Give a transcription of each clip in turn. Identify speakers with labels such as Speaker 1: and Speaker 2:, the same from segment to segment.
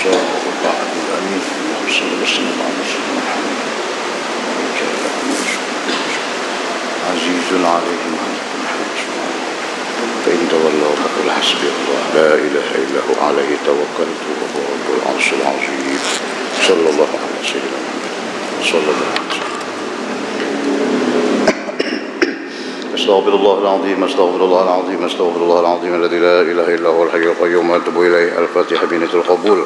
Speaker 1: الصادق الوعد الأمين اللهم صل وسلم على سيدنا محمد عزيز عليه ما عنتم حريص فإن تولوا فقل حسبي الله لا إله إلا هو عليه توكلت وهو رب العرش العظيم صلى الله على سيدنا محمد صلى الله عليه وسلم. أستغفر الله العظيم أستغفر الله العظيم أستغفر الله العظيم الذي لا إله إلا هو الحي القيوم وأتوب إليه. الفاتحة بنية القبول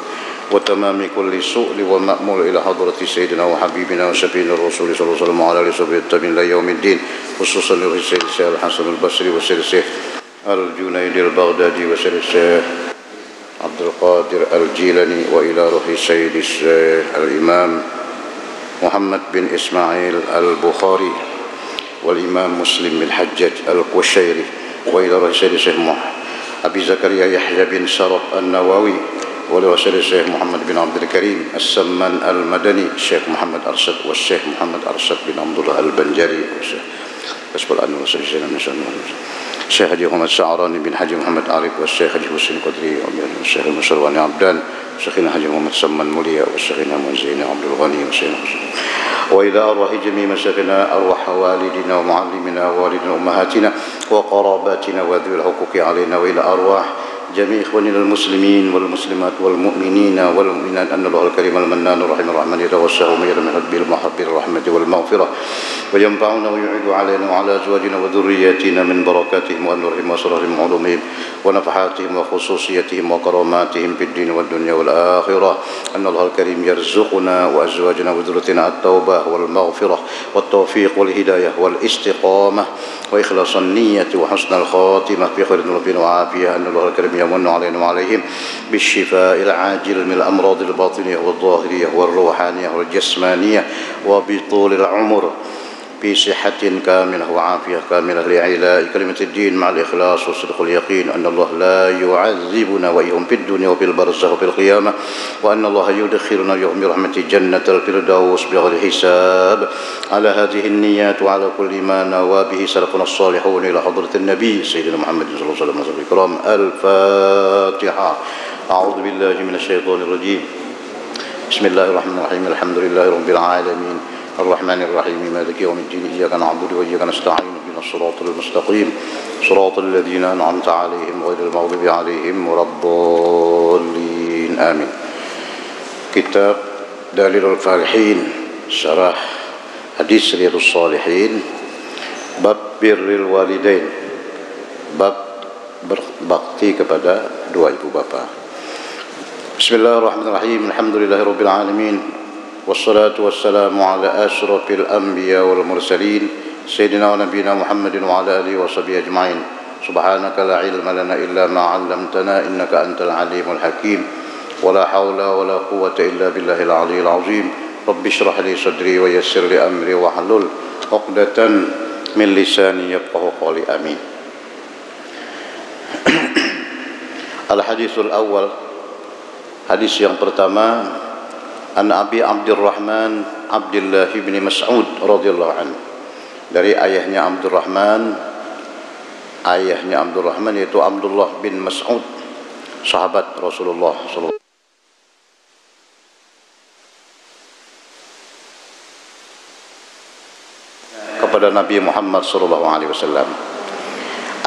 Speaker 1: وتمام كل سؤل ومأمول إلى حضرة سيدنا وحبيبنا وشفينا الرسول صلى الله عليه وسلم وعلى آله وصحبه التابعين إلى يوم الدين، خصوصا للسيد الشيخ الحسن البصري والسيد الشيخ الجنيدي البغدادي والسيد الشيخ عبد القادر الجيلاني، وإلى روح السيد الشيخ الإمام محمد بن إسماعيل البخاري والإمام مسلم بن حجاج القشيري، وإلى روح السيد الشيخ أبي زكريا يحيى بن شرف النووي، ولرسول الشيخ محمد بن عبد الكريم السمان المدني، الشيخ محمد أرشد والشيخ محمد أرشد بن عبد الله البنجري، والشيخ أسبل أن رسول الشيخ حجي محمد شعراني بن حجي محمد عارف، والشيخ حجي حسين قدري، والشيخ المشرواني عبدان، والشيخنا حجي محمد سمان موليا، والشيخنا منزين عبد الغني، والشيخنا وإلى أرواح جميع مشايخنا أرواح والدنا ومعلمنا ووالدنا وأمهاتنا وقراباتنا وذوي الحقوق علينا، وإلى أرواح جميع إخواننا المسلمين والمسلمات والمؤمنين والمؤمنات أن الله الكريم المنان الرحيم الرحمن يتوسع من يرحم بالمحب الرحمة والمغفرة وينفعنا ويعيد علينا وعلى أزواجنا وذرياتنا من بركاتهم وأنورهم وأسرارهم وعلومهم ونفحاتهم وخصوصيتهم وكراماتهم في الدين والدنيا والآخرة. أن الله الكريم يرزقنا وأزواجنا وذريتنا التوبة والمغفرة والتوفيق والهداية والاستقامة وإخلاص النية وحسن الخاتمة في خير ربنا وعافية. أن الله الكريم يمن علينا وعليهم بالشفاء العاجل من الأمراض الباطنية والظاهرية والروحانية والجسمانية وبطول العمر بصحة كاملة وعافية كاملة لإعلاء كلمة الدين مع الإخلاص والصدق واليقين. أن الله لا يعذبنا وإياهم في الدنيا وفي البرزخ وفي القيامة، وأن الله يدخلنا وإياهم برحمة جنة الفردوس بغير حساب. على هذه النيات وعلى كل ما نوى به سلفنا الصالحون إلى حضرة النبي سيدنا محمد صلى الله عليه وسلم الكرام. الفاتحة. أعوذ بالله من الشيطان الرجيم. بسم الله الرحمن الرحيم. الحمد لله رب العالمين الرحمن الرحيم مالك يوم الدين. إياك نعبد وإياك نستعين اهدنا الصراط المستقيم صراط الذين أنعمت عليهم غير المغضوب عليهم ولا الضالين آمين. Kitab Dalilul Falihin Syarah Hadis Riyadhus Shalihin, bab birril walidain, bab berbakti kepada dua ibu bapa. Bismillahirrahmanirrahim. Alhamdulillahirabbil alamin. Wassalatu wassalamu ala asyrafil anbiya wal mursalin sayyidina wa nabiyina Muhammadin wa ala alihi wa sahbihi ajma'in. Subhanaka la ilma lana illa ma 'allamtana innaka antal alimul hakim. Wala haula wala quwwata illa billahil aliyyil azim. Rabbi shrah li sadri wa yassir li amri wa hlul 'uqdatan min lisani yafqahu qawli. Amin. Al hadisul awal, hadis yang pertama, an Abi Abdurrahman Abdullah bin Mas'ud radhiyallahu anhu, dari ayahnya Abdurrahman yaitu Abdullah bin Mas'ud, sahabat Rasulullah sallallahu kepada Nabi Muhammad sallallahu alaihi wasallam.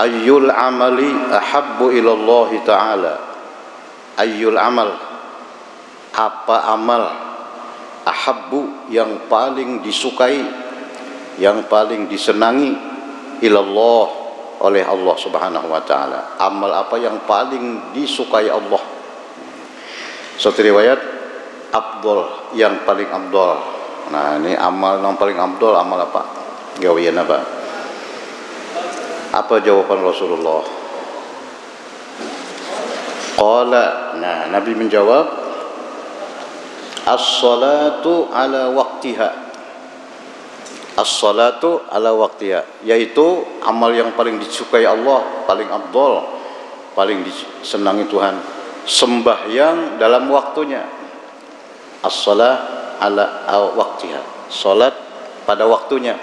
Speaker 1: Ayyul amali ahabbu ila Allah taala. Ayyul amal, apa amal, ahabbu yang paling disukai, yang paling disenangi, ilallah oleh Allah subhanahu wa ta'ala. Amal apa yang paling disukai Allah? Satu riwayat afdal, yang paling afdal. Nah, ini amal yang paling afdal, amal apa? Gawian apa? Apa jawaban Rasulullah? Qala, nah Nabi menjawab, as-salatu ala waqtiha. As-salatu ala waqtiha, yaitu amal yang paling disukai Allah, paling afdal, paling disenangi Tuhan, sembahyang dalam waktunya. As-salah ala waqtiha, salat pada waktunya.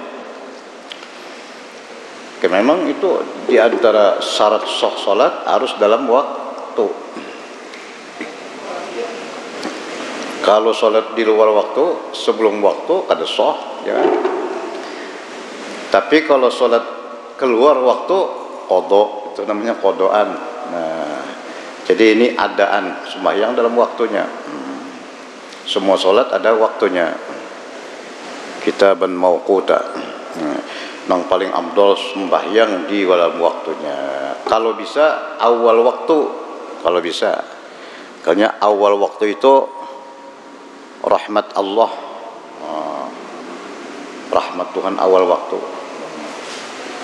Speaker 1: Oke, memang itu di antara syarat sah salat harus dalam waktu. Kalau sholat di luar waktu, sebelum waktu kada sah, ya kan? Tapi kalau sholat keluar waktu, qadha, itu namanya qadhaan. Nah, jadi ini adaan sembahyang dalam waktunya. Semua sholat ada waktunya. Kitaban mauquta. Yang paling afdal sembahyang di dalam waktunya. Kalau bisa awal waktu, kalau bisa. Karena awal waktu itu rahmat Allah, rahmat Tuhan awal waktu.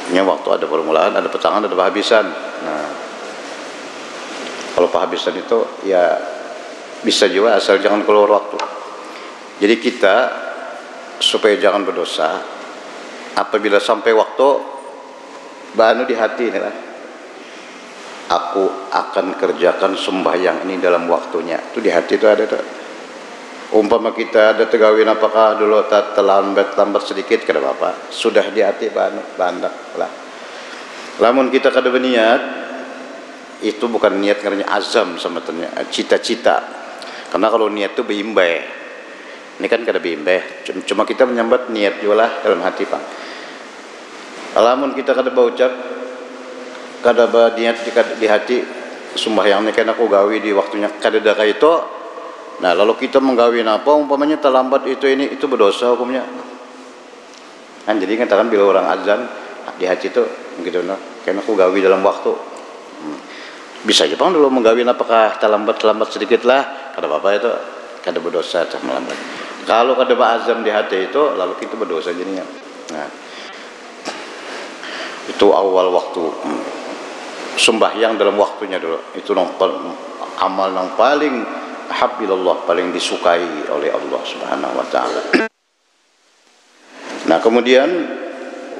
Speaker 1: Ini waktu ada permulaan, ada pertengahan, ada penghabisan. Nah, kalau penghabisan itu ya bisa juga asal jangan keluar waktu. Jadi kita supaya jangan berdosa, apabila sampai waktu banu di hati ini lah, aku akan kerjakan sembahyang ini dalam waktunya. Itu di hati itu ada tuh. Umpama kita ada tegawin apakah dulu terlambat sedikit kada apa-apa. Sudah di hati bandak lah. Lamun kita kada berniat, itu bukan niat karena azam sama ternyata cita-cita. Karena kalau niat itu berimbah. Ini kan kada berimbah. Cuma kita menyambat niat juga lah dalam hati, Pak. Lamun kita kada berucap, kada berniat di hati sembahyangnya kan aku gawi di waktunya kada daka itu. Nah, lalu kita menggawin apa umpamanya terlambat itu berdosa hukumnya. Kan jadi katakan bila orang azan di hati itu begitu nah, kan aku gawi dalam waktu. Bisa aja Bang dulu menggawin apakah terlambat sedikit lah, kada apa-apa itu, kada berdosa cah melambat. Kalau kada azam di hati itu lalu kita berdosa jadinya. Nah, itu awal waktu sembahyang dalam waktunya dulu. Itu amal yang paling habbillah, paling disukai oleh Allah Subhanahu wa taala. Nah, kemudian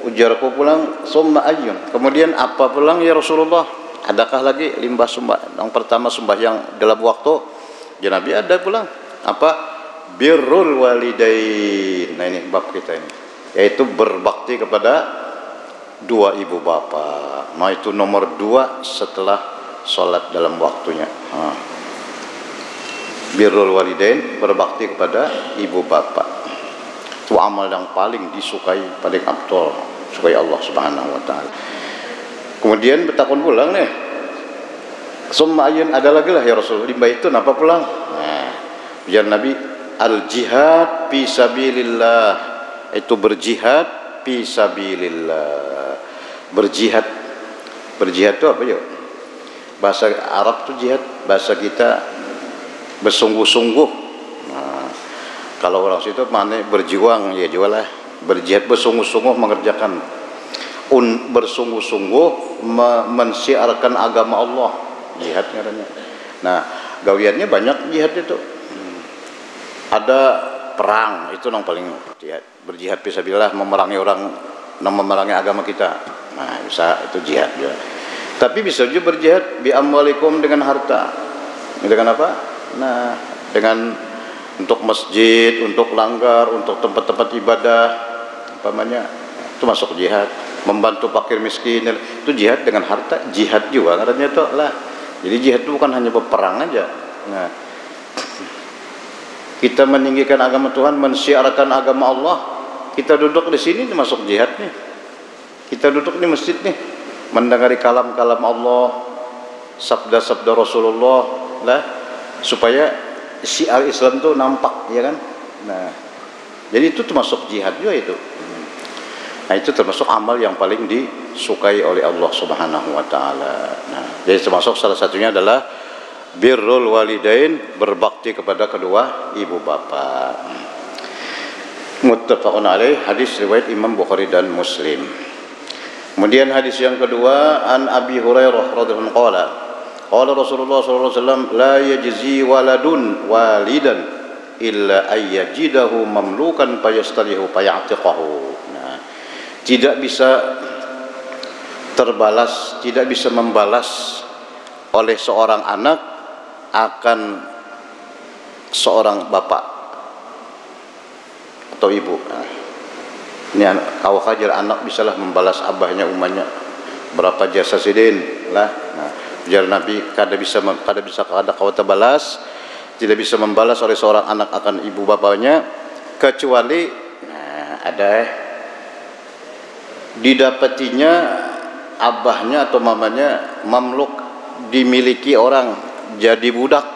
Speaker 1: ujarku pulang summa ayyun. Kemudian apa pulang ya Rasulullah? Adakah lagi limbah yang pertama sembahyang dalam waktu? Ya Nabi ada pulang. Apa? Birrul walidain. Nah, ini bab kita ini. Yaitu berbakti kepada dua ibu bapa. Nah, itu nomor 2 setelah salat dalam waktunya. Birrul walidain, berbakti kepada ibu bapa. Itu amal yang paling disukai, paling afdal, sukai Allah Subhanahu wa taala. Kemudian bertakun pulang nih. Summa ayun ada lagi lah ya Rasul. Limbah itu napa pulang? Nah, biar Nabi al jihad fi sabilillah. Itu berjihad fi sabilillah. Berjihad itu apa ya? Bahasa Arab itu jihad, bahasa kita bersungguh-sungguh. Nah, kalau orang situ mana berjuang ya jualah. Berjihad bersungguh-sungguh mengerjakan, bersungguh-sungguh mensiarkan agama Allah, jihad katanya. Nah, gawiannya banyak jihad itu. Ada perang, itu yang paling jihad. Berjihad fisabilillah, memerangi orang, memerangi agama kita. Nah, bisa itu jihad juga. Tapi bisa juga berjihad bi amwalikum dengan harta. Dengan apa? Nah, dengan untuk masjid, untuk langgar, untuk tempat-tempat ibadah, umpamanya itu masuk jihad. Membantu fakir miskin, itu jihad dengan harta, jihad juga katanya itu lah. Jadi jihad itu bukan hanya berperang aja. Nah, kita meninggikan agama Tuhan, mensiarkan agama Allah. Kita duduk di sini masuk jihad nih. Kita duduk di masjid nih, mendengari kalam-kalam Allah, sabda-sabda Rasulullah lah, supaya syiar Islam itu nampak, ya kan? Nah, jadi itu termasuk jihad juga itu. Nah, itu termasuk amal yang paling disukai oleh Allah Subhanahu wa taala. Nah, jadi termasuk salah satunya adalah birrul walidain, berbakti kepada kedua ibu bapa. Muttafaqun alaih, hadis riwayat Imam Bukhari dan Muslim. Kemudian hadis yang kedua, an Abi Hurairah radhiyallahu anhu qala qala Rasulullah sallallahu alaihi wasallam la yajzi waladun walidan illa ayyajidahu mamlukan fayastalihu fayatiqahu. Nah, tidak bisa terbalas, tidak bisa membalas oleh seorang anak akan seorang bapak atau ibu. Nah, ini awak ajar anak bisalah membalas abahnya umahnya berapa jasa sidin lah. Nah, biar Nabi kada bisa kada kau terbalas tidak bisa membalas oleh seorang anak akan ibu bapaknya kecuali ada didapatinya abahnya atau mamanya mamluk, dimiliki orang, jadi budak.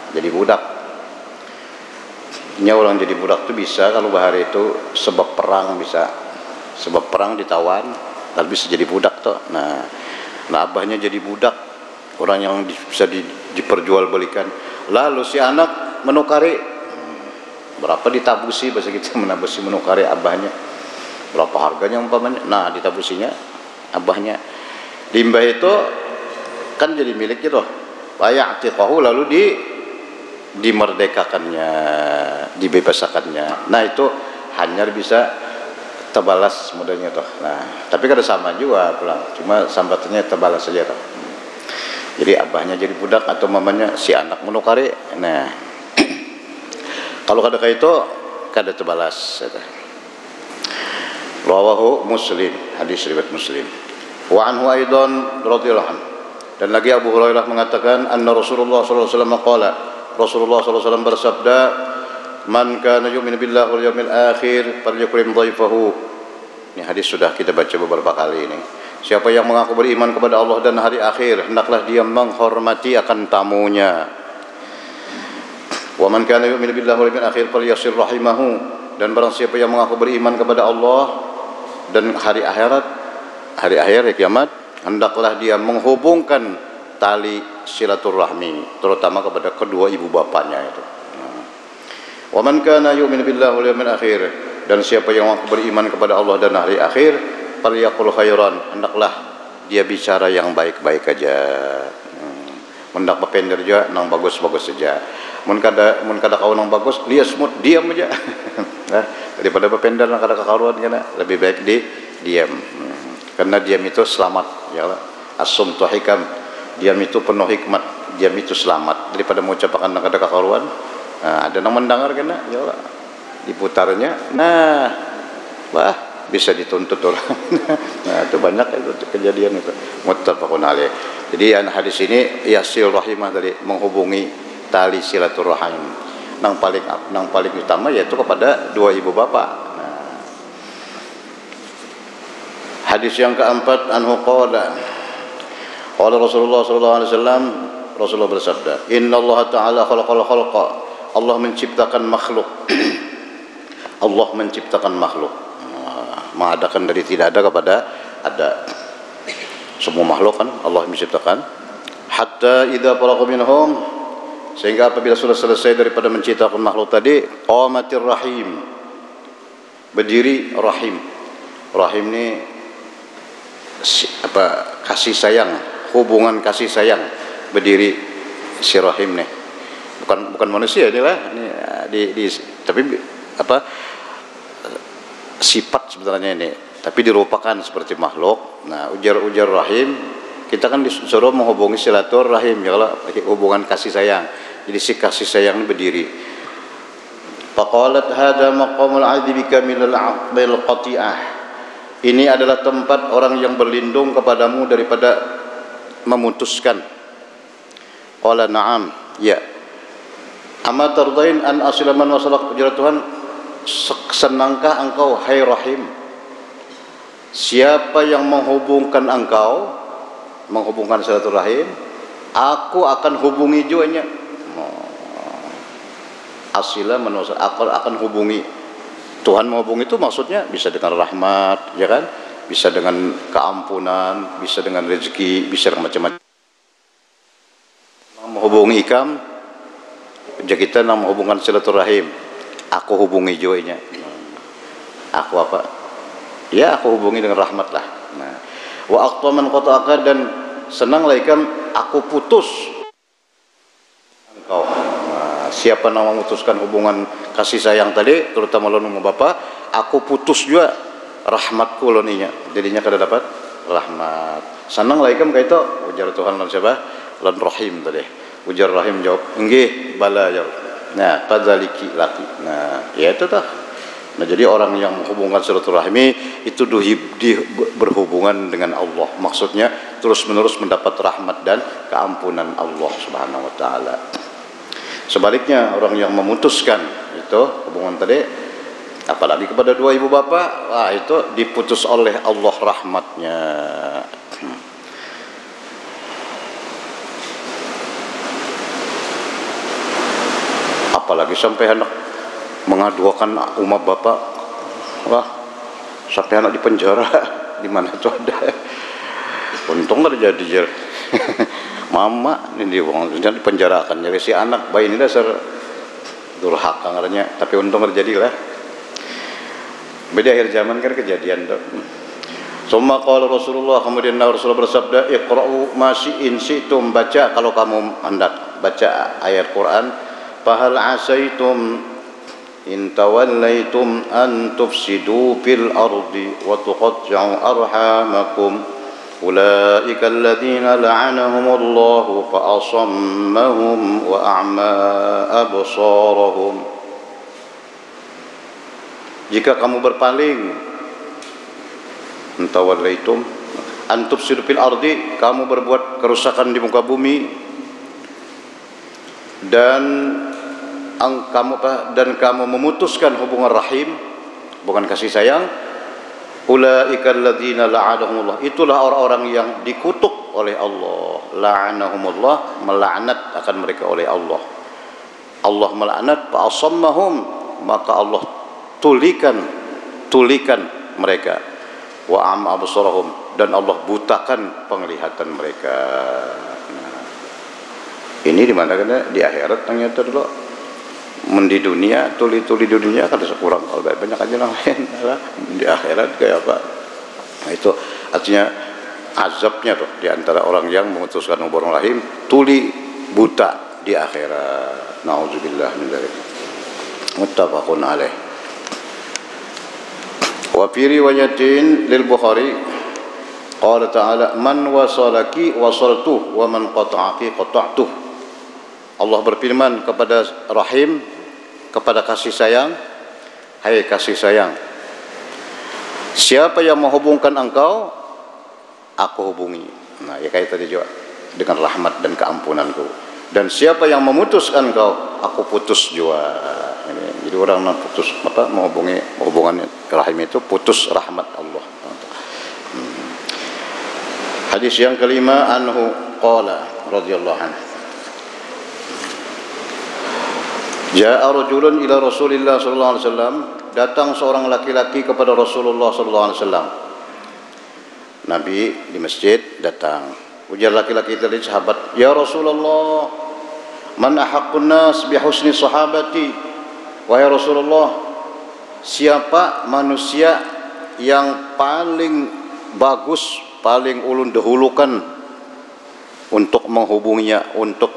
Speaker 1: Jadi budak. Orang jadi budak itu bisa kalau bahari itu sebab perang, bisa sebab perang ditawan lalu bisa jadi budak tuh. Nah abahnya jadi budak, orang yang bisa diperjualbelikan, lalu si anak menukari berapa, ditabusi, bahasa kita menabusi, menukari abahnya berapa harganya umpamanya, nah ditabusinya abahnya. Limbah itu kan jadi miliknya tuh, bayatiqahu, lalu dimerdekakannya, dibebasakannya. Nah itu hanya bisa terbalas modalnya tuh. Nah tapi kada sama juga pulang, cuma sambatannya terbalas saja tuh. Jadi abahnya jadi budak atau mamanya si anak menukari. Nah kalau kada kayak itu kada terbalas. Rawahu Muslim, hadis riwayat Muslim. Wa anhu aidan radhiyallahu anhu, dan lagi Abu Hurairah mengatakan anna Rasulullah sallallahu alaihi wasallam qala, Rasulullah sallallahu alaihi wasallam bersabda, man kana yu'minu billahi wal yawmil akhir falyukrim dhaifahu. Ini hadis sudah kita baca beberapa kali ini. Siapa yang mengaku beriman kepada Allah dan hari akhir, hendaklah dia menghormati akan tamunya. Wa man kana yu'minu billahi wal yawmil akhir falyasir rahimahu, dan barang siapa yang mengaku beriman kepada Allah dan hari akhirat, hari akhir, kiamat, hendaklah dia menghubungkan tali silaturahmi, terutama kepada kedua ibu bapaknya itu. Wa man kana yu'minu billahi wal yawmil akhir, dan siapa yang mengaku beriman kepada Allah dan hari akhir, falyaqul khairan, hendaklah dia bicara yang baik-baik aja. Mendak bapender aja nang bagus-bagus saja. Mun kada kau nang bagus, dia semut diam aja. Nah, daripada bapender nang kada kakaruan kana, lebih baik diam. Karena diam itu selamat, ya. As-sumtu hikam. Diam itu penuh hikmat, diam itu selamat daripada mengucapkan nang kada kakaruan. Nah, ada nang mendengar kana, ya. Diputarnya. Nah, bisa dituntut orang. Nah, itu banyak itu kejadian itu. Muttafaqun alaih. Jadi hadis ini yasil rahimah, dari menghubungi tali silaturahim. Nang paling utama yaitu kepada dua ibu bapak. Nah, hadis yang keempat, anhu qala Rasulullah sallallahu alaihi wasallam, Rasulullah bersabda, innallaha ta'ala khalaqal khalqa, Allah menciptakan makhluk. Allah menciptakan makhluk, mengadakan dari tidak ada kepada ada. Semua makhluk kan Allah menciptakan. Hatta idza faraqa minhum, sehingga apabila sudah selesai daripada menciptakan makhluk tadi, qamatir rahim, berdiri rahim. Rahim ini kasih sayang, hubungan kasih sayang, berdiri si rahim nih. Bukan manusia inilah, ini tapi sifat sebenarnya ini, tapi dirupakan seperti makhluk. Nah, ujar rahim, kita kan disuruh menghubungi silaturahim, ya, kalau hubungan kasih sayang. Jadi si kasih sayang ini berdiri. Faqalat hadza maqamul 'aidi bika minal 'aqdil qati'ah. Ini adalah tempat orang yang berlindung kepadamu daripada memutuskan. Qala na'am, ya. Amma tardain an asilaman wasalak, ujar Tuhan, senangkah engkau hai rahim, siapa yang menghubungkan engkau, menghubungkan silaturahim, aku akan hubungi juanya. Asila menusuk, aku akan hubungi. Tuhan menghubungi itu maksudnya bisa dengan rahmat, ya kan? Bisa dengan keampunan, bisa dengan rezeki, bisa dengan macam-macam. Menghubungi ikam, kita nak menghubungkan silaturahim, aku hubungi juanya. Aku apa? Ya, aku hubungi dengan rahmat lah. Nah, wa aqtaman qata'aka, dan senanglah ikam aku putus engkau. Nah, siapa yang memutuskan hubungan kasih sayang tadi, terutama lawan bapak, aku putus juga rahmatku loninya. Jadinya kada dapat rahmat. Senanglah ikam kayak itu, ujar Tuhan lan siapa? Lan rahim tadi. Ujar rahim jawab, nggih, bala jawab. Nah, tadzaliki laki. Nah, ya itu tah. Nah, jadi orang yang menghubungkan silaturahmi itu berhubungan dengan Allah. Maksudnya terus-menerus mendapat rahmat dan keampunan Allah Subhanahu wa taala. Sebaliknya orang yang memutuskan itu hubungan tadi, apalagi kepada dua ibu bapa, wah itu diputus oleh Allah rahmatnya. Apalagi sampai anak mengadukan umat bapak, wah sampai anak di penjara, di mana tuh ada. Untung nggak jadi mama ini dia dipenjarakan, jadi si anak bayi ini dasar durhaka ngaranya, tapi untung terjadilah. Beda akhir zaman kan kejadian tuh. Summa qala Rasulullah, kemudian Rasulullah bersabda, iqra'u ma syi'tum, baca kalau kamu hendak baca ayat Quran. Fahal asaitum in tawallaitum an tufsidu fil ardi wa tuqatti'u arhamakum ulaika alladhina la'anahumullahu fa asammahum wa a'ma absarahum. Jika kamu berpaling, entawallaitum an tufsidu fil ardi, kamu berbuat kerusakan di muka bumi, dan kamu memutuskan hubungan rahim, bukan kasih sayang, ulaika alladzina la'anahumullah, itulah orang-orang yang dikutuk oleh Allah. La'anahumullah, melaknat akan mereka oleh Allah. Allah melaknat, fa asammahum, maka Allah tulikan mereka, wa a'ma absarahum, dan Allah butakan penglihatan mereka. Nah, ini di mana kan? Di akhirat ternyata dulu. Di dunia tuli di dunia kan sekurang, kalau banyak aja yang lain. Di akhirat kayak apa? Nah, itu artinya azabnya tuh di antara orang yang memutuskan hubungan rahim, tuli buta di akhirat. Nauzubillah min dzalik. Muttafaqun alaih. Wa fi riwayatin lil Bukhari qala ta'ala man wasalaki wasaltuh wa man qata'aki qata'tuh. Allah berfirman kepada rahim, kepada kasih sayang, hai kasih sayang, siapa yang menghubungkan engkau, aku hubungi. Nah, ya kayak tadi juga, dengan rahmat dan keampunanku. Dan siapa yang memutuskan engkau, aku putus juga. Jadi orang yang putus menghubungi hubungan rahim itu putus rahmat Allah. Hadis yang kelima, anhu qala radhiyallahu anhu, ja'a rajulun ila Rasulillah sallallahu alaihi wasallam, datang seorang laki-laki kepada Rasulullah sallallahu alaihi wasallam. Nabi di masjid datang. Ujar laki-laki tadi sahabat, "Ya Rasulullah, man ahaqqun nas bi husni sahabati?" Wahai Rasulullah, siapa manusia yang paling bagus, paling ulun dahulukan untuk menghubunginya, untuk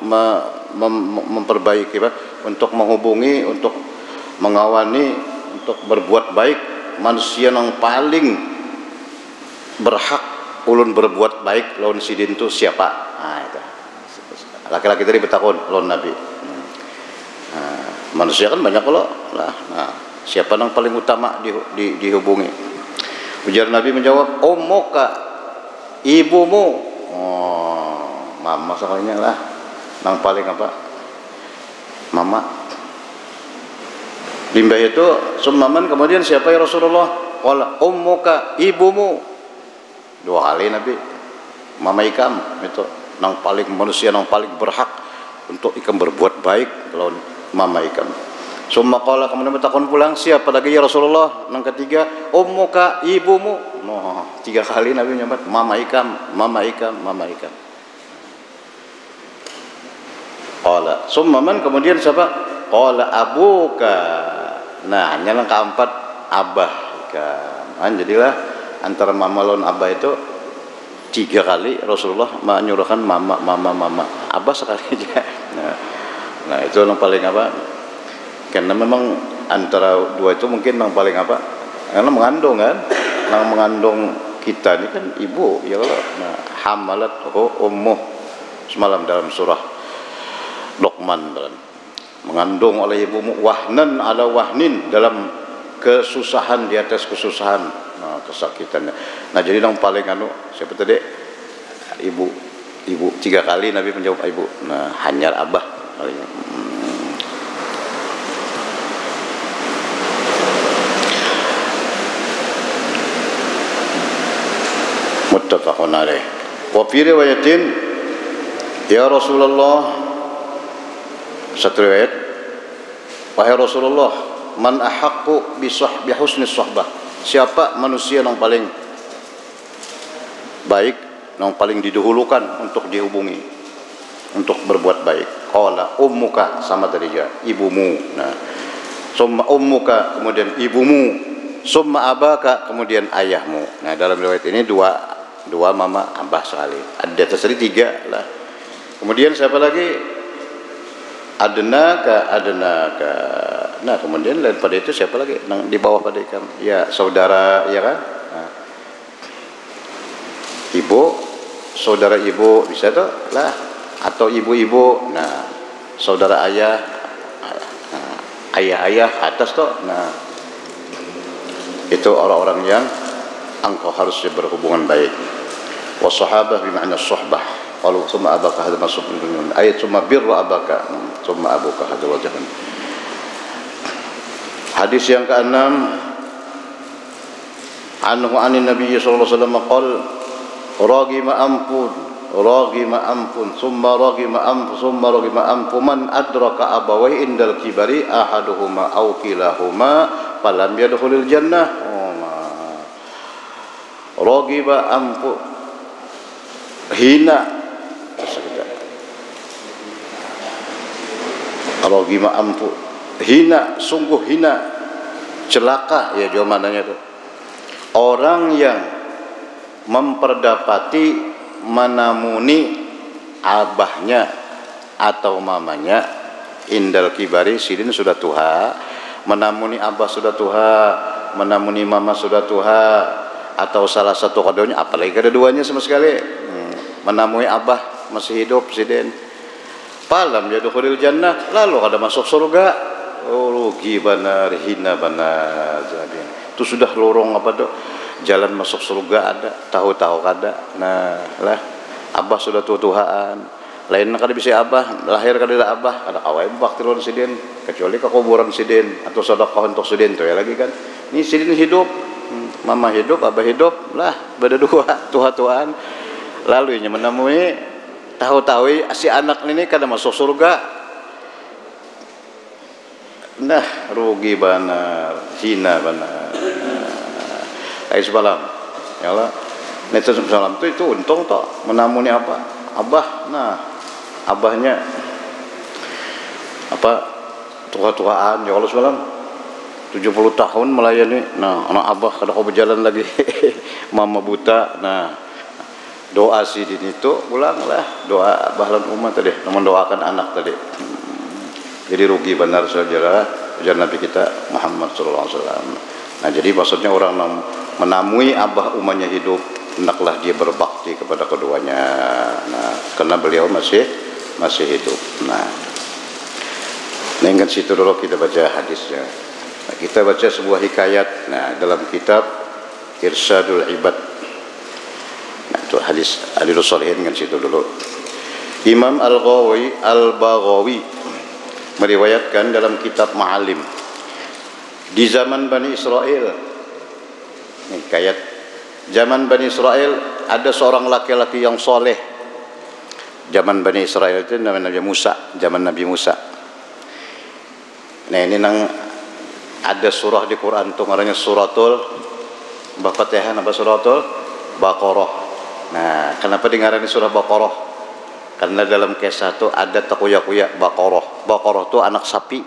Speaker 1: memperbaiki, untuk menghubungi, untuk mengawani, untuk berbuat baik. Manusia yang paling berhak ulun berbuat baik lawan sidin itu siapa? Nah, itu. Laki-laki tadi bertakun lawan Nabi. Manusia kan banyak loh. Nah, siapa yang paling utama dihubungi? Ujar Nabi menjawab, ummuka, ibumu. Oh, mama sekalinya lah. Yang paling apa? Mama. Limbah itu summaman, kemudian siapa ya Rasulullah? Qala ummuka, ibumu. Dua kali Nabi. Mama ikam itu yang paling, manusia yang paling berhak untuk ikam berbuat baik kalau mama ikam. Summa qala, kemudian bertakon pulang, siapa lagi ya Rasulullah? Yang ketiga, ummuka, ibumu. Oh, 3 kali Nabi nyebut mama ikam, mama ikam, mama ikam. Qala summa man, kemudian siapa? Qala abuka. Nah, yang keempat abah ikam. Jadilah antara mama lawan abah itu 3 kali Rasulullah menyuruhkan mama. Abah sekali aja. Nah, itu yang paling apa? Karena memang antara dua itu mungkin yang paling apa? Karena mengandung kan, yang mengandung kita ini kan ibu, ya kalau hamalat ummuh semalam dalam surah Luqman, mengandung oleh ibumu wahnan ala wahnin, dalam kesusahan di atas kesusahan, kesakitannya. Nah, jadi yang paling siapa tadi? Ibu 3 kali Nabi menjawab ibu. Nah, hanyar abah kalinya. muttafaqun alaih. Wa fi riwayatin ya Rasulullah, satu riwayat, wahai Rasulullah, man ahaqqu bi husni suhbah, siapa manusia yang paling baik, yang paling didahulukan untuk dihubungi, untuk berbuat baik? Qala ummuka, sama tadi juga, ibumu. Nah, summa ummuka, kemudian ibumu, summa abaka, kemudian ayahmu. Nah, dalam riwayat ini dua mama abah sekali. Ada tadi tiga lah. Kemudian siapa lagi? Adnaka. Nah, kemudian daripada itu siapa lagi? Nah, di bawah pada ikan. Ya, saudara, ya kan? Nah, ibu, saudara ibu bisa tuh lah, atau ibu-ibu. Nah, saudara ayah, ayah atas tuh. Nah, itu orang-orang yang engkau harus berhubungan baik. Wassahabah bimakna suhbah. Qalu summa abaka, hadza masuk ayat summa birru abaka, summa abuka, hadza wajahan. Hadis yang ke-6, anhu anin Nabi sallallahu alaihi wasallam qala ragima ampun summa ragima ampun man adraka abawai indal kibari ahaduhuma aw kilahuma falam yadkhulul jannah. Ragima ampun, hina, ragima ampun, hina, sungguh hina, celaka, ya jawabannya itu orang yang memperdapati menamuni abahnya atau mamanya indal kibari, sidin sudah tua, menamuni abah sudah tua, menamuni mama sudah tua, atau salah satu keduanya, apalagi kedua-duanya sama sekali, menamuni abah masih hidup sidin, falam yadkhulul jannah, lalu kada masuk surga. Oh, rugi benar, hina benar. Itu sudah lorong apa tuh? Jalan masuk surga ada, tahu-tahu kada. Nah, lah abah sudah tua-tuaan. Lain kada bisa abah, lahir kada abah, kada kawai bakti lawan sidin, kecuali ke kuburan sidin atau sedekah untuk sidin tuh ya lagi kan. Ini sidin hidup, mama hidup, abah hidup, lah beda dua, tua-tuaan. Lalu nya menemui tahu-tahu si anak ini kada masuk surga. Nah, rugi benar, hina benar. Ayat semalam, ya Allah, Nabi semalam itu untung toh menamuni apa? Abah, nah abahnya apa? Tua-tuaan, ya Allah semalam 70 tahun melayani. Nah, anak abah kada kau berjalan lagi, mama buta. Nah, doa sidin itu ulanglah, doa abah lan umat tadi, mendoakan anak tadi. Jadi rugi benar saudara, ujar Nabi kita Muhammad sallallahu alaihi wasallam. Nah, jadi maksudnya orang menamui abah umanya hidup, hendaklah dia berbakti kepada keduanya. Nah, karena beliau masih hidup. Nah, dengan situ dulu kita baca hadisnya. Nah, kita baca sebuah hikayat. Nah, dalam kitab Irsyadul Ibad. Nah, itu hadis Adilus Shalihin dengan situ dulu. Imam Al-Baghawi meriwayatkan dalam kitab Ma'alim, di zaman Bani Israel, nih kayat, zaman Bani Israel ada seorang laki-laki yang soleh. Zaman Bani Israel itu namanya Nabi Musa, zaman Nabi Musa. Nah, ini nang ada surah di Quran tuh namanya suratul Fatihah, apa suratul Baqarah. Nah, kenapa dingarani surah Baqarah? Karena dalam kisah itu ada takuya-kuya Baqarah. Baqarah itu anak sapi.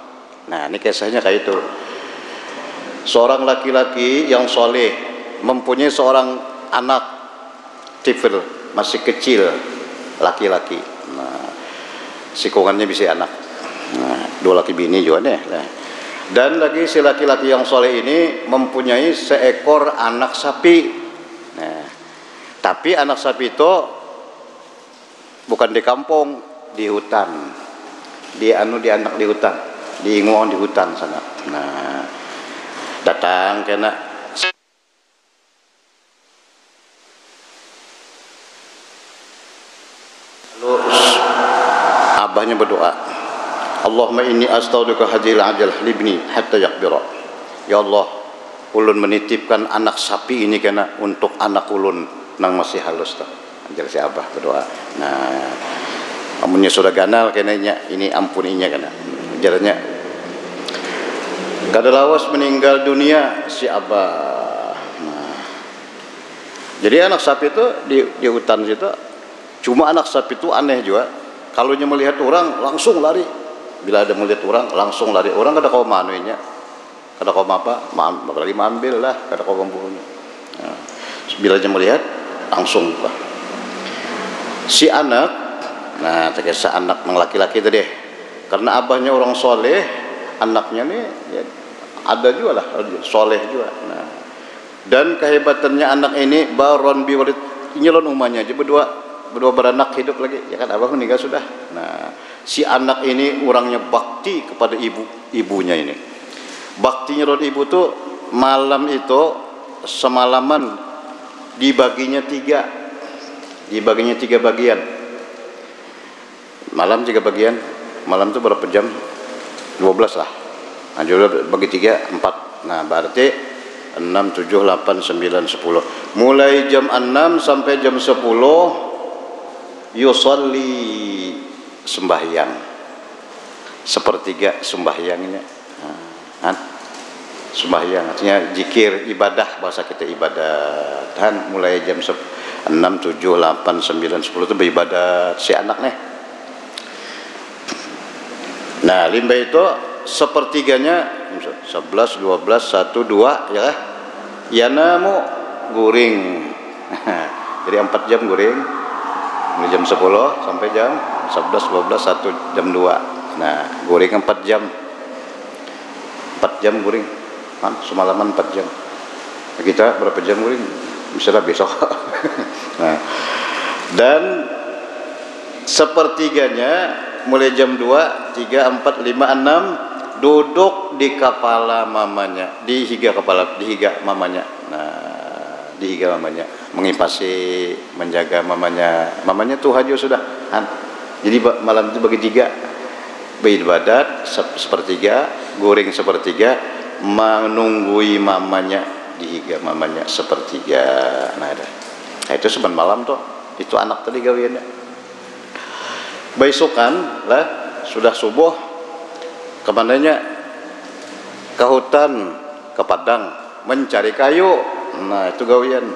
Speaker 1: Nah, ini kisahnya kayak itu. Seorang laki-laki yang soleh mempunyai seorang anak tifl, masih kecil, laki-laki. Nah, sikungannya bisa anak. Nah, dua laki bini juga nih. Nah, dan lagi si laki-laki yang soleh ini mempunyai seekor anak sapi. Nah, tapi anak sapi itu bukan di kampung, di hutan. Di anak di hutan, di Inguang di hutan sana. Nah, datang kena lalu abahnya berdoa, Allahumma inni astauduka hadhil ajal libni hatta yakbira. Ya Allah, ulun menitipkan anak sapi ini kena untuk anak ulun nang masih halus tuh. Anjir si abah berdoa. Nah, amunnya sudah ganal kenanya ini ampuninya kana. Jalannya kada lawas meninggal dunia si abah. Nah, jadi anak sapi itu di hutan situ, cuma anak sapi itu aneh juga. Kalau dia melihat orang langsung lari. Bila ada melihat orang langsung lari. Orang kada kau manunya, kada kau apa, berarti ambil lah, kada kau membunuhnya. Nah, bila dia melihat langsung buka. Si anak, nah terkesa anak yang laki-laki tadi, karena abahnya orang soleh, anaknya nih ya, ada juga lah soleh juga. Nah, dan kehebatannya anak ini baron biwalid nyelon umahnya aja berdua beranak hidup lagi, ya kan abah meninggal sudah. Nah, si anak ini orangnya bakti kepada ibunya ini. Baktinya roh ibu tuh malam itu semalaman dibaginya tiga bagian. Malam 3 bagian. Malam itu berapa jam? 12 lah. Nah, jadi bagi 3, 4. Nah, berarti 6, 7, 8, 9, 10. Mulai jam 6 sampai jam 10 yusolli sembahyang. Sepertiga sembahyangnya. Nah, sembahyang artinya zikir, ibadah, bahasa kita ibadah. Dan mulai jam 6, 7, 8, 9, 10 itu beribadat si anak nih. Nah, limbah itu sepertiganya 11, 12, 1, 2 ya kan? Yanamu guring. Jadi 4 jam guring. Mulai jam 10 sampai jam 11, 12, 1 jam 2. Nah, guring 4 jam. 4 jam guring. Kan semalaman 4 jam. Nah, kita berapa jam guring? Misalnya besok. Nah, dan sepertiganya mulai jam 2, 3, 4, 5, 6 duduk di kepala mamanya, di higa mamanya. Nah, di higa mamanya, mengipasi, menjaga mamanya. Mamanya tuh haju sudah. Jadi malam itu bagi 3, beribadat sepertiga, goreng sepertiga, menunggui mamanya di higa mamanya sepertiga. Nah, itu seben malam tuh. Itu anak tadi gawiannya. Besokan lah sudah subuh kemananya? Ke hutan, ke padang mencari kayu. Nah, itu gawian.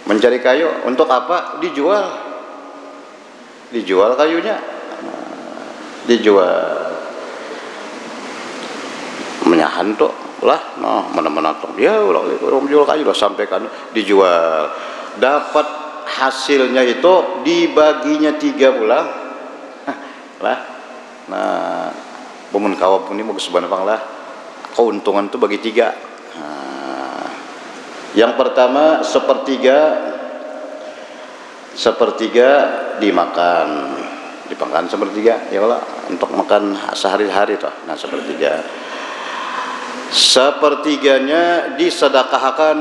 Speaker 1: Mencari kayu untuk apa? Dijual kayunya. Nah, dijual. Menyahan tuh lah, nah mana-mana tuh dia orang jual kayu lah sampai kan dijual. Dapat hasilnya itu dibaginya 3 pulang. Lah. Nah, pemun kawap ini bagus banget lah. Keuntungan tuh bagi 3. Nah, yang pertama sepertiga dimakan sepertiga ya lah untuk makan sehari-hari toh. Nah, sepertiganya disedekahkan,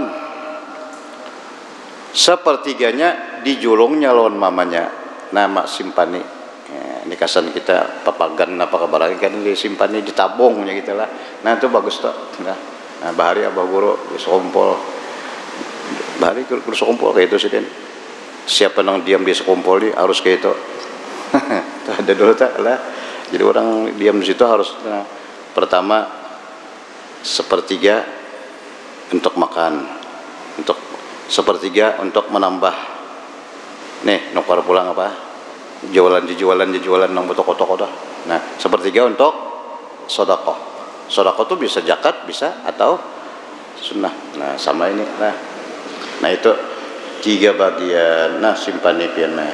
Speaker 1: sepertiganya dijulung nyalon mamanya. Nama simpani ini kasan kita papagan apa kabarang kan disimpani ditabungnya gitu lah. Nah, itu bagus tuh. Nah, bahari abah guru sekompol, bahari guru sekompol kayak itu sih kan. Siapa yang diam di sekompol di harus kayak itu. Ada dulu tak lah. Jadi orang diam di situ harus pertama sepertiga untuk makan, untuk sepertiga untuk menambah. Nih, nukar pulang apa? Jualan nang toko-toko dah. Nah, sepertiga untuk sedekah. Sedekah tuh bisa zakat, bisa atau sunnah. Nah, sama ini. Nah itu 3 bagian. Nah, simpan pian. Nah,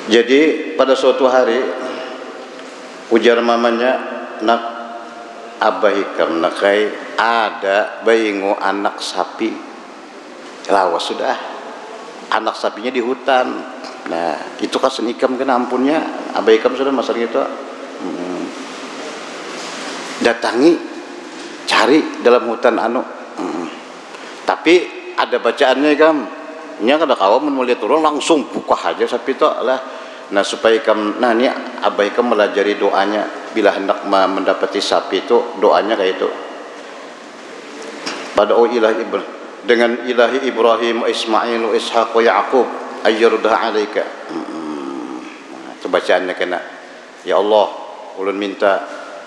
Speaker 1: jadi pada suatu hari ujar mamanya, nak abah hikam nakai ada bayingo anak sapi. Lawas sudah. Anak sapinya di hutan. Nah, itu kasen ikam kena ampunnya. Abah hikam sudah masalah gitu. Datangi, cari dalam hutan Tapi ada bacaannya ikam. Nya kada kawan melihat turun langsung buka aja sapi itu lah. Nah, supaya ikam, nah ini abah ikam melajari doanya bila hendak mendapati sapi itu, doanya kayak itu. Pada ilah ibn dengan ilahi Ibrahim, Ismail, Ishaq wa Yaqub ayyurdah alaika. Itu bacaannya kena. Ya Allah, ulun minta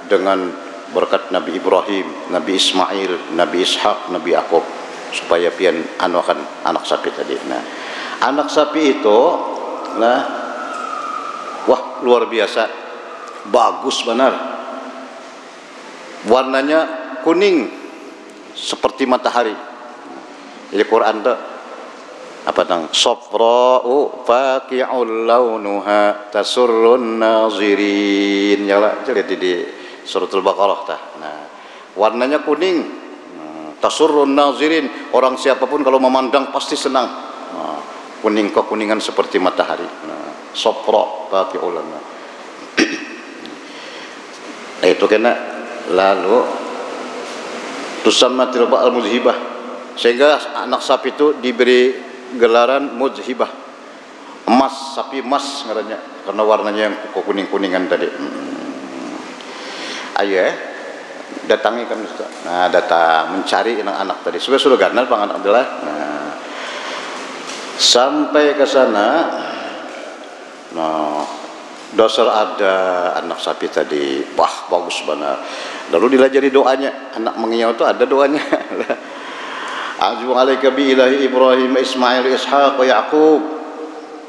Speaker 1: dengan berkat Nabi Ibrahim, Nabi Ismail, Nabi Ishaq, Nabi Yaqub, supaya pian anu akan anak sapi tadi. Nah, anak sapi itu nah wah luar biasa, bagus benar, warnanya kuning seperti matahari. Jadi Quran tu apa tang safra'u faqi'ul launuha tasurrun nazirin. Ya lah, lihat di suratul Baqarah tah. Nah, warnanya kuning, tasurrun nazirin, orang siapapun kalau memandang pasti senang. Nah, kuning kekuningan seperti matahari. Nah, safra faqi'ul launuha. Itu kena lalu tusamma tilba al-muzhibah, sehingga anak sapi itu diberi gelaran muzhibah, emas, sapi emas ngarannya, karena warnanya yang kuning-kuningan tadi. Ayo datangi kami Ustaz. Nah, datang mencari anak-anak tadi. Sudah ganal Bang anak adalah. Nah, sampai ke sana, nah dasar ada anak sapi tadi, wah bagus banget. Lalu dilajari doanya, anak mengiau itu ada doanya. A'udzu alaika bi ilahi Ibrahim, Ismail, Ishaq wa Yaqub.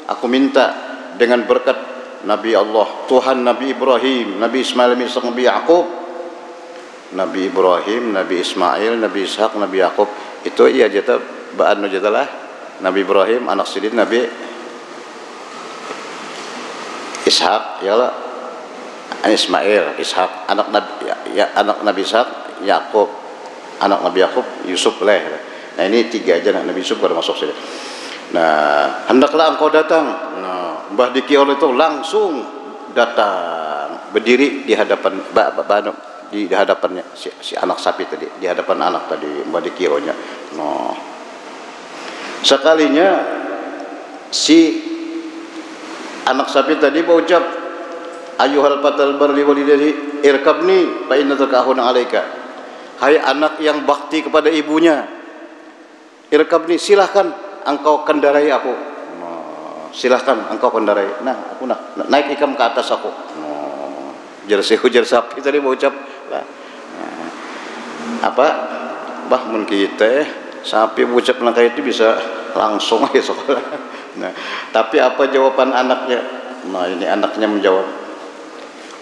Speaker 1: Aku minta dengan berkat Nabi Allah, Tuhan Nabi Ibrahim, Nabi Ismail, Nabi Ishaq, Nabi Yaqub. Nabi Ibrahim, Nabi Ismail, Nabi Ishaq, Nabi Yaqub. Itu iya jata ba'anu jatalah. Nabi Ibrahim anak sidin Nabi Ishaq, yalah. Ismail, Ishaq, anak Nabi ya, anak Nabi Ishaq, Yaqub, anak Nabi Yaqub, Yusuf lah. Nah, ini tiga aja Nabi Yusuf baru masuk sini. Nah, hendaklah engkau datang. Nah, Mbah Dikiol itu langsung datang, berdiri di hadapan di hadapannya si anak sapi tadi, di hadapan anak tadi Mbah Dikiolnya. Nah, sekalinya si anak sapi tadi berucap, ayuhal fatal barli walidayhi irkabni fa inna takahuna alaika. Hai anak yang bakti kepada ibunya, irkabni, silahkan engkau kendarai aku. Nah, silahkan engkau kendarai. Nah, aku naik ikam ke atas aku. Nah, ujar sapi tadi berucap lah. Nah, apa bah mun kita sapi berucap langkah itu bisa langsung aja sekolah. Nah, tapi apa jawaban anaknya? Nah, ini anaknya menjawab.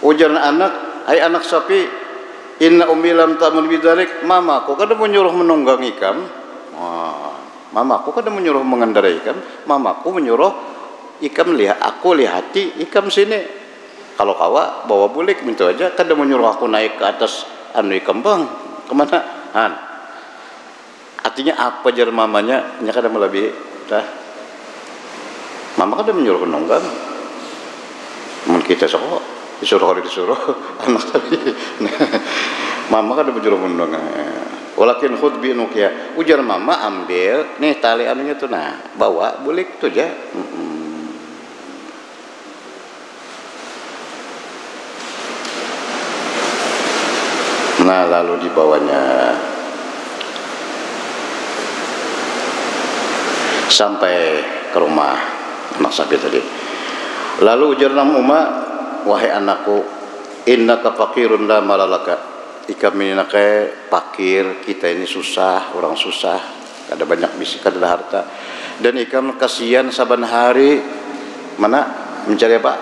Speaker 1: Ujar anak, hai anak sapi, inna ummi lam ta'mur bidzalik, mamaku kada menyuruh menunggang ikam. Mamaku kada menyuruh mengendarai ikam, mamaku menyuruh ikam lihat, aku lihati ikam sini. Kalau kawa bawa bulik minta aja, kada menyuruh aku naik ke atas anu ikam bang, kemana? Han. Artinya apa jar mamanya? Nya kada melebihi. Dah. Mama kada menyuruh menunggang. Mun kita sok disuruh anak tadi. Mama kada menyuruh menunggang. Walakin khud bi nuqya. Ujar mama, ambil nih tali anunya tuh, nah bawa bulik tuh aja. Nah lalu dibawanya sampai ke rumah anak sapi tadi. Lalu ujar nam Umma, wahai anakku, innaka faqirun la malalaka. Ikam ini nakai pakir, kita ini susah, orang susah, ada banyak bisik, ada harta. Dan ikam kasihan saban hari mana mencari apa?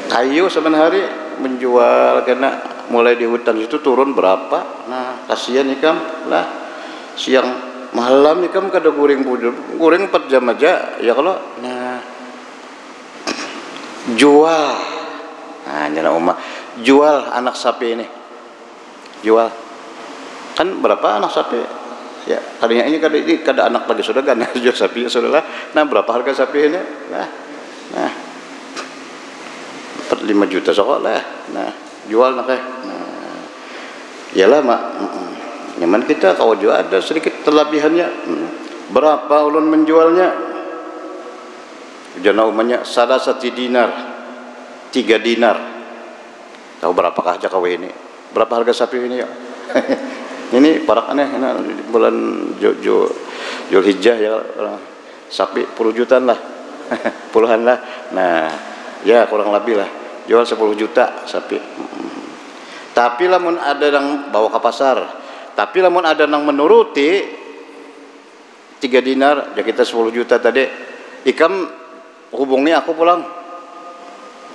Speaker 1: Kayu saban hari menjual, karena mulai di hutan itu turun berapa? Nah, kasihan ikam lah. Siang malam ikam kada guring 4 jam aja ya kalau. Nah, jual. Nah, nyana Umma, jual anak sapi ini. Jual kan berapa anak sapi ya, tadinya ini kada anak lagi sudah kan jual sapi sudah lah. Nah, berapa harga sapi ini? Nah 4-5 juta sekolah. Nah, jual nak nah, iyalah mak nyaman kita kalau jual ada sedikit terlebihannya. Berapa ulun menjualnya? Jana umumnya salah 1 dinar, 3 dinar. Tahu berapakah aja kau ini? Berapa harga sapi ini ya? Ini parak aneh, bulan Zulhijjah ya, sapi puluh jutaan lah, puluhan lah. Nah, ya kurang lebih lah, jual 10 juta sapi. Tapi lamun ada yang bawa ke pasar, tapi lamun ada yang menuruti 3 dinar, ya kita 10 juta tadi, ikam hubungi aku pulang.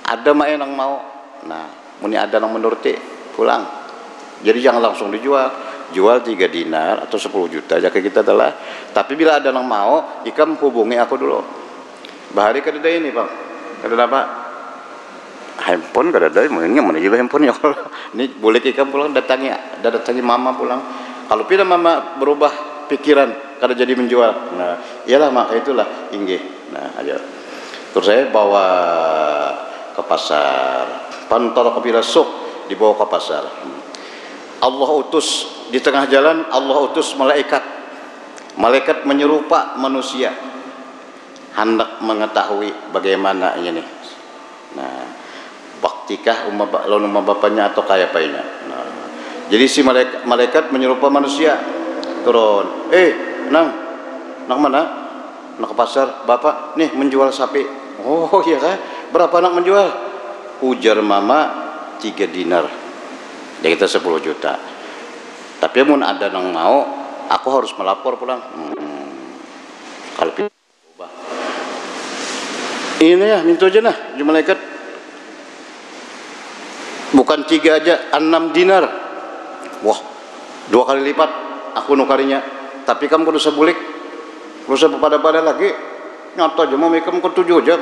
Speaker 1: Ada mah yang mau, nah, muni ada yang menuruti pulang. Jadi jangan langsung dijual. Jual 3 dinar atau 10 juta jika kita telah. Tapi bila ada yang mau, ikam hubungi aku dulu. Bahari kadada ini bang, kadada apa? Handphone kadada, mana juga handphone ya. Ini boleh ikam pulang datangi mama pulang. Kalau tidak mama berubah pikiran, kada jadi menjual. Nah, iyalah maka itulah inggih. Nah, ayo. Terus saya bawa ke pasar. Pantol kabila suk dibawa ke pasar. Allah utus di tengah jalan, Allah utus malaikat. Malaikat menyerupa manusia, hendak mengetahui bagaimana ini. Nah, baktikah umma bapaknya atau kaya painya. Nah, jadi si malaikat menyerupa manusia. Turun, nang mana? Nak ke pasar, bapak nih menjual sapi. Oh iya kah? Berapa nak menjual? Ujar mama 3 dinar. Ya kita 10 juta. Tapi mun ada yang mau, aku harus melapor pulang. Kalau ubah. Ini ya, minta aja nah, di malaikat. Bukan 3 aja, 6 dinar. Wah, 2 kali lipat aku nukarinya. Tapi kamu kudu sebulik, kudu sepada-pada lagi. Nyata aja mau mikam ke 7 aja.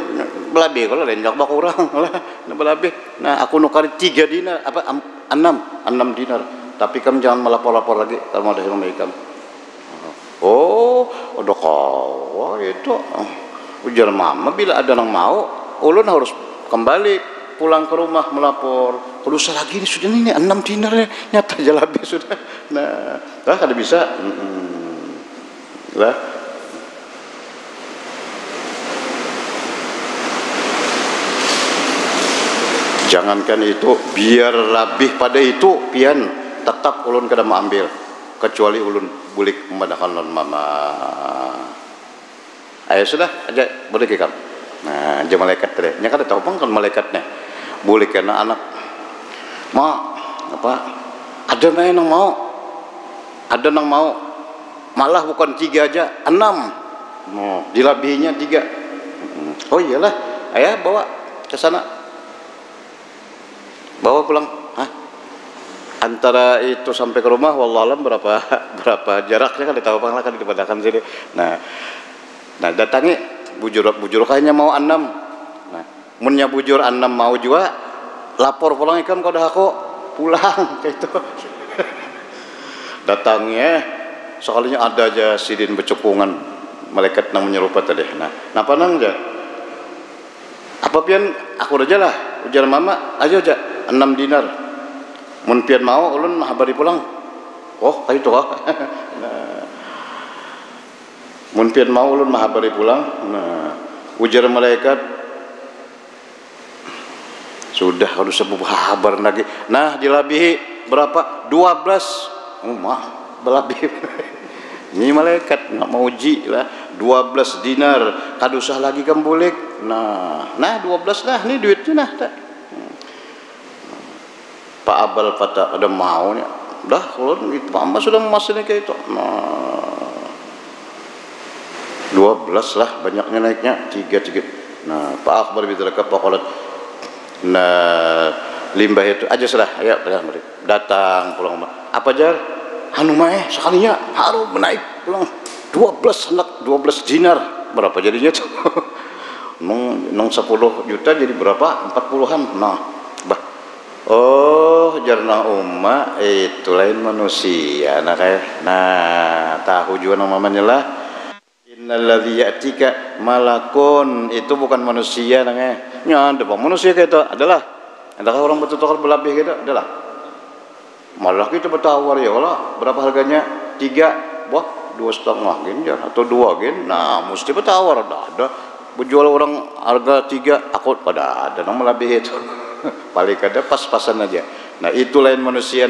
Speaker 1: Belabih kalau lenjak bak orang lah, belabih. Nah, aku nukari 3 dinar, apa 6 dinar. Tapi kamu jangan melapor-lapor lagi kalau ada yang ikam. Oh, udah kau itu. Ujar mama bila ada yang mau, ulun harus kembali pulang ke rumah melapor. Kalau usah lagi ini sudah ini 6 dinar nyata jalabi sudah. Nah, kada bisa. Lah. Jangankan itu, biar lebih pada itu pian tetap ulun kada mau ambil, kecuali ulun bulik memadakan non mama. Ayo sudah aja bulik ikam. Nah, aja malaikat tadi. Nya kada tahu bang kan malaikatnya. Bulik karena anak. Ma, apa? Ada yang mau? Ada yang mau? Malah bukan 3 aja, 6. Oh, dilabihinya 3. Oh iyalah, ayah bawa ke sana. Bawa pulang. Antara itu sampai ke rumah wallahualam berapa jaraknya kan ditahu bang lah kan dipadakan sini. Nah datangi bujur kayaknya mau 6. Nah munnya bujur 6 mau juga lapor pulang ikam kau dah aku pulang kayak itu. Datangnya soalnya ada aja sidin bercepungan malaikat nang menyerupa tadi. Nah napa nang aja apa pian aku aja lah ujar mama aja 6 dinar. Mun pian mau ulun habari pulang. Oh, kayak itu kah? Nah. Mun pian mau ulun habari pulang. Nah, ujar malaikat sudah harus sebuah kabar lagi. Nah, dilabihi berapa? 12. Mah, belabih. Ini malaikat nak mau uji lah. 12 dinar. Kadusah lagi kan boleh. Nah 12 lah ni duitnya nah. Pak Abal pada ada maunya. Dah kalau itu mama sudah memasnya kayak itu. Nah 12 lah banyaknya naiknya 3. Nah Pak Akbar bidraka pakolat. Nah limbah itu aja sudah ayo datang pulang. Apa jar? Anu mah sekalinya harus menaik pulang 12 dinar. Berapa jadinya tuh? nong 10 juta jadi berapa? 40-an. Nah oh jarna umma itu lain manusia. Nah tahu juga namanya lah. Innalladzi ya'tika malakun, itu bukan manusia namanya. Ya ada bang manusia kayak itu adakah orang betul-betul berlebih gitu adalah malah kita bertawar ya Allah berapa harganya 3 wah 2,5 gin atau 2 gin. Nah mesti bertawar ada berjual orang harga 3 aku pada ada yang melebih itu paling kada pas-pasan aja. Nah itu lain manusia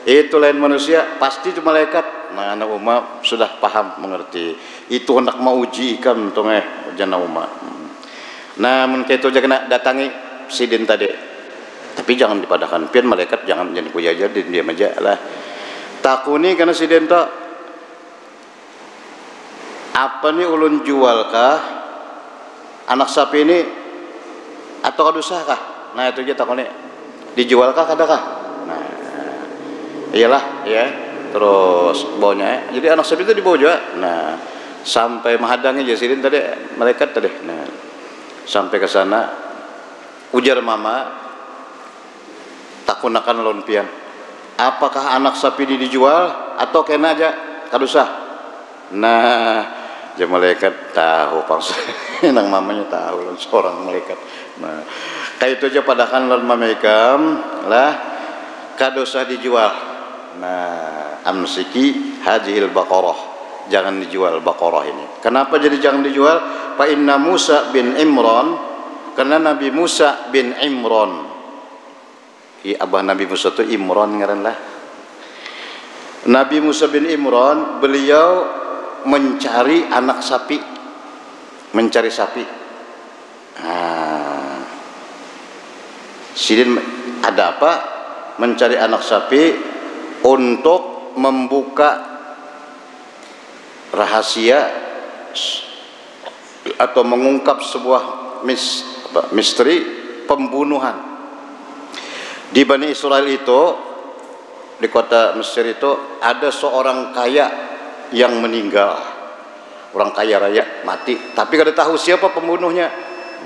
Speaker 1: Itu lain manusia, pasti itu malaikat. Nah, anak umat sudah paham mengerti. Itu hendak mau uji ikan tongeh jana umat. Nah, mun itu aja kena datangi sidin tadi. Tapi jangan dipadahkan pian malaikat, jangan kuya aja diam aja lah. Takuni karena sidin tak apa nih ulun jual kah anak sapi ini atau kadusah kah? Nah itu aja takuni dijual kah kada kah? Nah iyalah ya terus bawanya jadi anak sapi itu dibawa juga. Nah sampai menghadangi jasidin tadi malaikat tadi. Nah sampai ke sana ujar mama takunakan lompian. Apakah anak sapi ini dijual atau kena aja kadusah? Nah, jadi malaikat tahu pangsa, nang mamanya tahu seorang malaikat. Nah, kayak itu aja padahal lan mamekam lah kadusah dijual. Nah, amsiki hadhil baqarah. Jangan dijual baqarah ini. Kenapa jadi jangan dijual? Fa inna Musa bin Imran, karena Nabi Musa bin Imran. Abah Nabi Musa itu Imran ngaran lah. Nabi Musa bin Imran beliau mencari anak sapi, mencari sapi. Nah, sidin ada apa? Mencari anak sapi untuk membuka rahasia atau mengungkap sebuah misteri pembunuhan. Di Bani Israel itu, di kota Mesir itu ada seorang kaya yang meninggal, orang kaya raya mati, tapi kada tahu siapa pembunuhnya.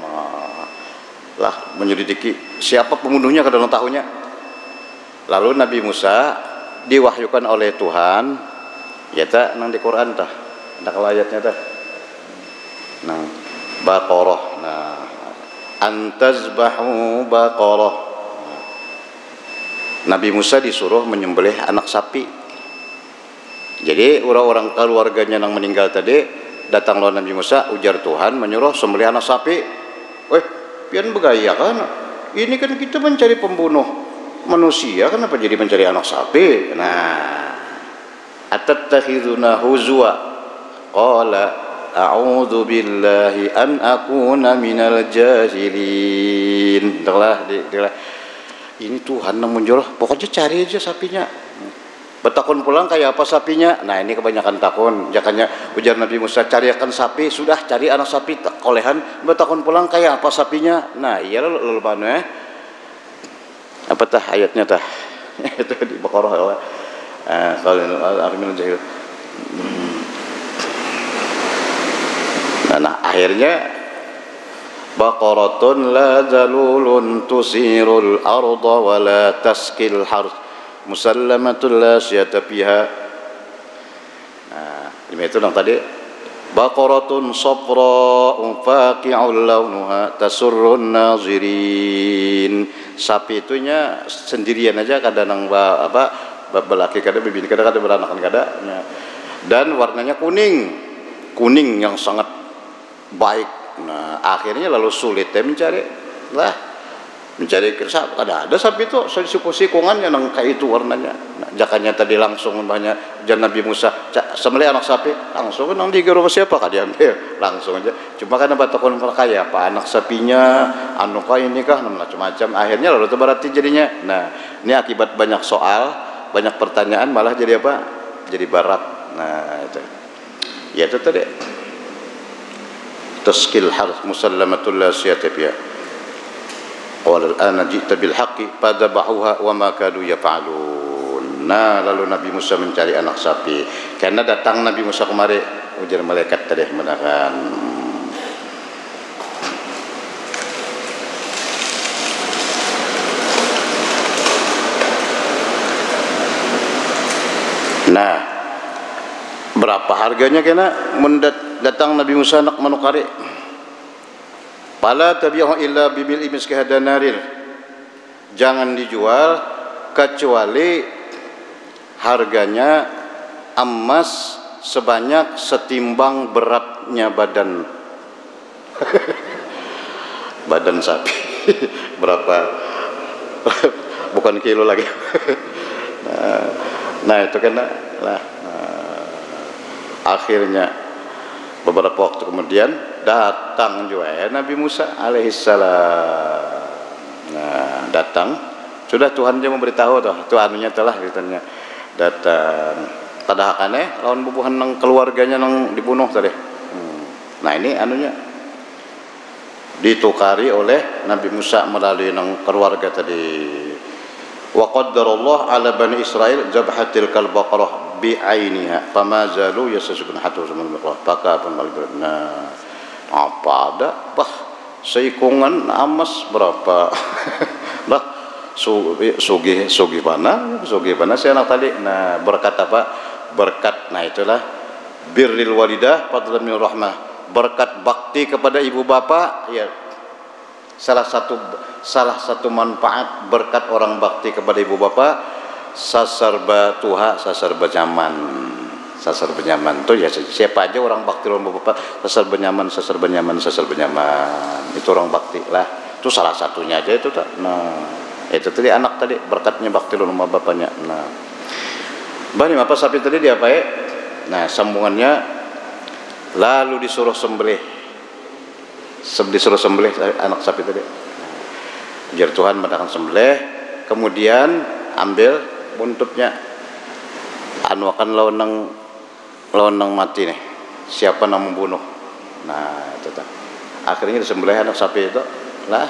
Speaker 1: Nah, lah menyelidiki siapa pembunuhnya kada tahunya. Lalu Nabi Musa diwahyukan oleh Tuhan, ya tak nang di Quran tah, nak ayatnya tah, nang Baqarah. Nah, antazbahu baqarah. Nabi Musa disuruh menyembelih anak sapi. Jadi orang-orang keluarganya yang meninggal tadi datang lawan Nabi Musa, ujar Tuhan menyuruh sembelih anak sapi. Pian begaya kan? Ini kan kita mencari pembunuh manusia, kenapa jadi mencari anak sapi? Nah, atattakhiduna huzwa qala a'udzu billahi an akuna minal jahilin. Ini Tuhan namun joroh, pokoknya cari aja sapinya. Bertakun pulang kayak apa sapinya? Nah ini kebanyakan takun. Jakanya ujar Nabi Musa, carikan sapi, sudah cari anak sapi kolehan. Bertakun pulang kayak apa sapinya? Nah iya lalu mana? Apa tah ayatnya tah? Itu di Baqarah. Kalau Armin Jahil. Nah akhirnya Baqaratun la zalulun tusirul arda wa la taskil harth musallamatul la syata fiha. Nah, itu yang tadi Baqaratun safra'un faqi'ul launuha tasurrun nazirin. Sapi itunya sendirian aja kadang belaki kada bibin kada beranakan kada. Dan warnanya kuning yang sangat baik. Nah akhirnya lalu sulit mencari ada sapi itu sikungan yang kayak itu warnanya. Nah, jakanya tadi langsung banyak jan Nabi Musa sembelih anak sapi langsung nang digero siapa kah diambil langsung aja. Cuma kan batakon kaya apa anak sapinya anu kah ini kah macam-macam. Akhirnya lalu itu berarti jadinya. Nah ini akibat banyak soal, banyak pertanyaan malah jadi apa? Jadi barat. Nah itu ya itu tadi taskil harth musallamatul la syata fiha. Wal ana ji'ta bil haqqi fadhabahuha wa ma kadu yaf'alun. Nah lalu Nabi Musa mencari anak sapi karena datang Nabi Musa kemari ujar malaikat tadi menakan. Nah berapa harganya kena datang Nabi Musa nak manukari? Fala tabi'u illa bimil'i miski hadanaril. Jangan dijual kecuali harganya emas sebanyak setimbang beratnya badan badan sapi. Berapa? Bukan kilo lagi. Nah itu kan lah. Akhirnya beberapa waktu kemudian datang juga ya Nabi Musa alaihissalam. Nah datang, sudah Tuhan dia memberitahu tuh anunya telah ditanya datang. Tadahakannya lawan bubuhan nang keluarganya nang dibunuh tadi. Nah ini anunya ditukari oleh Nabi Musa melalui nang keluarga tadi. Wa qaddarallah ala bani Israil zabhatil kalbaqarah bi'ainiha fama zalu yasasukun hatta zaman merah baka pemalibna apa ada bah seikungan amas berapa lah sugi mana saya anak tadi. Nah berkat apa berkat, nah itulah birril walidah fadlan min rahmah, berkat bakti kepada ibu bapa ya. Salah satu manfaat berkat orang bakti kepada ibu bapa, sasarba tuha sasarba nyaman. Sasarba nyaman tuh ya siapa aja orang bakti orang bapak sasarba nyaman itu orang bakti lah. Itu salah satunya aja itu tak. Nah itu tadi anak tadi berkatnya bakti sama bapaknya. Nah bani apa sapi tadi dia apa ya? Nah sambungannya lalu disuruh sembelih anak sapi tadi. Jar Tuhan mengatakan sembelih, kemudian ambil buntutnya, anu akan lawan nang mati nih. Siapa yang membunuh? Nah itu tak. Akhirnya disembelih anak sapi itu, lah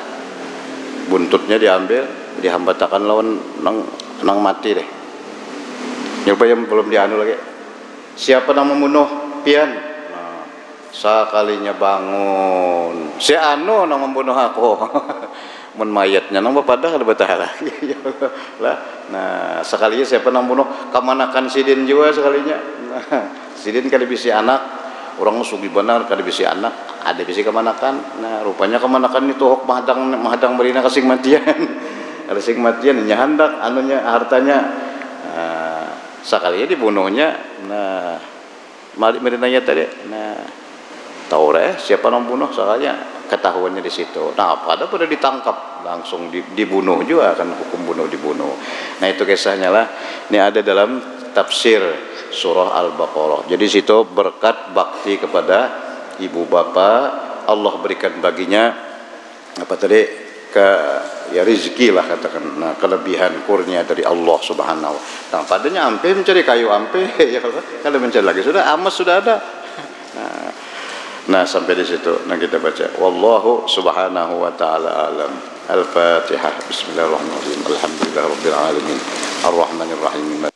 Speaker 1: buntutnya diambil, dihambatakan lawan nang mati deh. Nyoba yang belum dianu lagi. Siapa yang membunuh? Pian. Sekalinya bangun si anu nang membunuh aku mun mayatnya nang bapadah kada betah lagi lah. Nah sekalinya siapa nang bunuh kamanakan sidin juga sekalinya. Nah, sidin kada bisi anak orang sugi benar kada bisi anak ada bisi kamanakan. Nah rupanya kamanakan itu hok mahadang berina kasing matian ada sing matian nya hendak anunya hartanya. Nah, sekalinya dibunuhnya. Nah mari nanya tadi. Nah tahu siapa yang membunuh soalnya ketahuannya di situ. Nah pada ditangkap langsung dibunuh juga kan, hukum bunuh dibunuh. Nah itu kisahnya lah. Ini ada dalam tafsir surah Al-Baqarah. Jadi situ berkat bakti kepada ibu bapa Allah berikan baginya apa tadi ya rezeki lah katakan. Nah kelebihan kurnia dari Allah Subhanahu. Nah padanya ampe mencari kayu ampe ya kalau mencari lagi sudah amas sudah ada. Nah sampai di situ nah kita baca wallahu subhanahu wa ta'ala alam. Al-Fatihah. Bismillahirrahmanirrahim. Alhamdulillahirabbil alamin. Arrahmanirrahim.